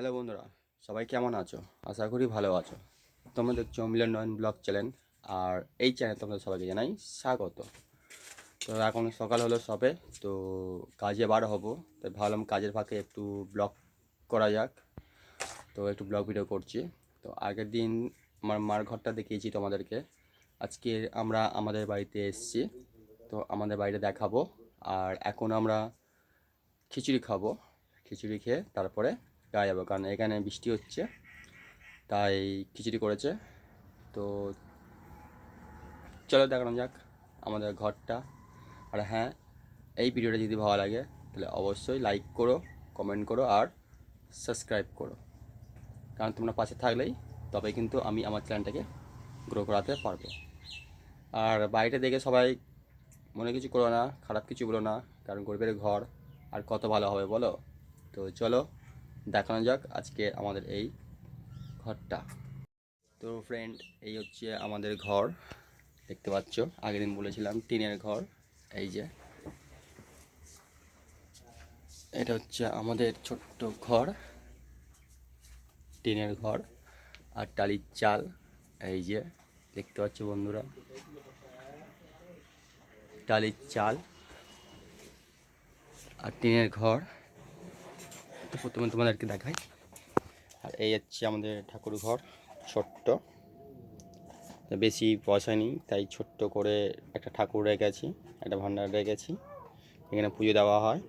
Hello বন্ধুরা, সবাই কেমন আছো? আশা করি ভালো আছো। তোমরা দেখছো মিলন নয়ন ব্লগ চ্যানেল। আর এই চ্যানেল তোমাদের সবাইকে জানাই স্বাগত। তো এখন সকাল হলো সবে, তো কাজে বার হব। তাই ভাবলাম কাজের ফাঁকে একটু ব্লগ করা যাক। তো একটু ব্লগ ভিডিও করছি। তো আগের দিন আমার মার ঘরটা দেখিয়েছি তোমাদেরকে। আজকে আমরা আমাদের বাড়িতে এসেছি, তো আমাদের বাড়িতে দেখাবো। আর এখন আমরা খিচুড়ি খাবো। খিচুড়ি খেয়ে তারপরে গায়ে যাবো, কারণ এখানে বৃষ্টি হচ্ছে, তাই খিচুড়ি করেছে। তো চলো দেখানো যাক আমাদের ঘরটা। আর হ্যাঁ, এই ভিডিওটা যদি ভালো লাগে তাহলে অবশ্যই লাইক করো, কমেন্ট করো আর সাবস্ক্রাইব করো, কারণ তোমরা পাশে থাকলেই তবে কিন্তু আমি আমার চ্যানেলটাকে গ্রো করাতে পারবো। আর বাড়িটা দেখে সবাই মনে কিছু করো না, খারাপ কিছু বলো না, কারণ গরিবের ঘর আর কত ভালো হবে বলো। তো চলো দেখানো যাক আজকে আমাদের এই ঘরটা। তো ফ্রেন্ড, এই হচ্ছে আমাদের ঘর। দেখতে পাচ্ছ, আগের দিন বলেছিলাম টিনের ঘর। এই যে এটা হচ্ছে আমাদের ছোট্ট ঘর, টিনের ঘর আর টালির চাল। এই যে দেখতে পাচ্ছ বন্ধুরা, টালির চাল আর টিনের ঘর। তো প্রথমে তোমাদেরকে দেখাই। আর এই হচ্ছে আমাদের ঠাকুর ঘর, ছোট্ট, বেশি পয়সা নেই তাই ছোট্ট করে একটা ঠাকুর রেখেছি, একটা ভান্ডার রেখেছি, এখানে পুজো দেওয়া হয়।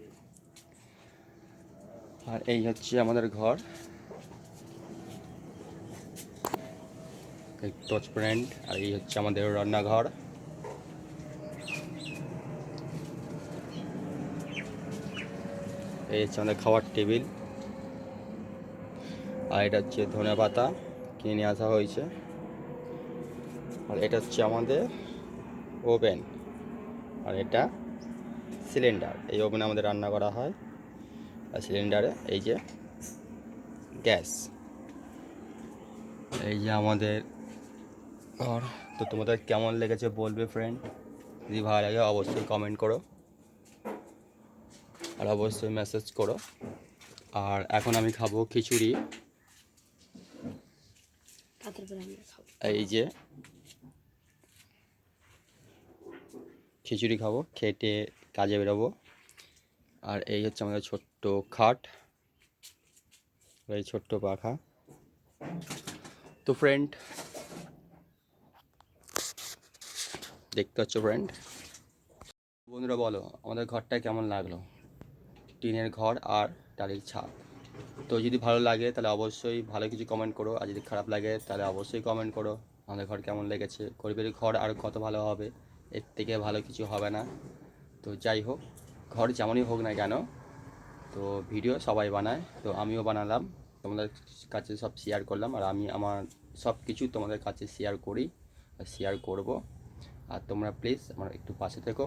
আর এই হচ্ছে আমাদের ঘর, টচ ফ্রেন্ড। আর এই হচ্ছে আমাদের রান্নাঘর। এই হচ্ছে আমাদের খাওয়ার টেবিল। আর এটা হচ্ছে ধনে পাতা কিনে নিয়ে আসা হয়েছে। আর এটা হচ্ছে আমাদের ওভেন। আর এটা সিলিন্ডার, এই ওভেনে আমাদের রান্না করা হয়। আর সিলিন্ডারে এই যে গ্যাস। এই যে আমাদের ঘর। তো তোমাদের কেমন লেগেছে বলবে ফ্রেন্ড, যদি ভালো লাগে অবশ্যই কমেন্ট করো আর অবশ্যই মেসেজ করো। আর এখন আমি খাবো খিচুড়ি। এই যে খিচুড়ি খাবো, খেটে কাজে বেরোবো। আর এই হচ্ছে আমাদের ছোট্ট খাট, এই ছোট্ট পাখা। তো ফ্রেন্ড, দেখতে পাচ্ছ ফ্রেন্ড, বন্ধুরা বলো আমাদের ঘরটা কেমন লাগলো, টিনের ঘর আর টালির ছাদ। তো যদি ভালো লাগে তাহলে অবশ্যই ভালো কিছু কমেন্ট করো, আর যদি খারাপ লাগে তাহলে অবশ্যই কমেন্ট করো আমাদের ঘর কেমন লেগেছে। গরিবের ঘর আর কত ভালো হবে, এর থেকে ভালো কিছু হবে না। তো যাই হোক, ঘর যেমনই হোক না কেন, তো ভিডিও সবাই বানায়, তো আমিও বানালাম, তোমাদের কাছে সব শেয়ার করলাম। আর আমি আমার সব কিছু তোমাদের কাছে শেয়ার করি আর শেয়ার করব। আর তোমরা প্লিজ আমার একটু পাশে থেকো,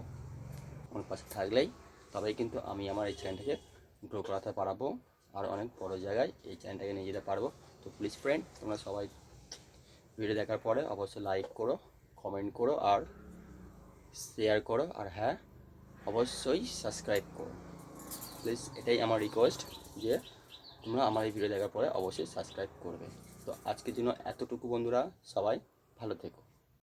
আমার পাশে থাকলেই তবেই কিন্তু আমি আমার এই চ্যানেলটাকে গ্রো করাতে পারবো আর অনেক বড় জায়গায় এই চ্যানেলটাকে নিয়ে যেতে পারবো। তো প্লিজ ফ্রেন্ড, তোমরা সবাই ভিডিও দেখার পরে অবশ্যই লাইক করো, কমেন্ট করো আর শেয়ার করো। আর হ্যাঁ, অবশ্যই সাবস্ক্রাইব করো প্লিজ, এটাই আমার রিকোয়েস্ট, যে তোমরা আমার এই ভিডিও দেখার পরে অবশ্যই সাবস্ক্রাইব করবে। তো আজকের জন্য এতটুকু বন্ধুরা, সবাই ভালো থেকো।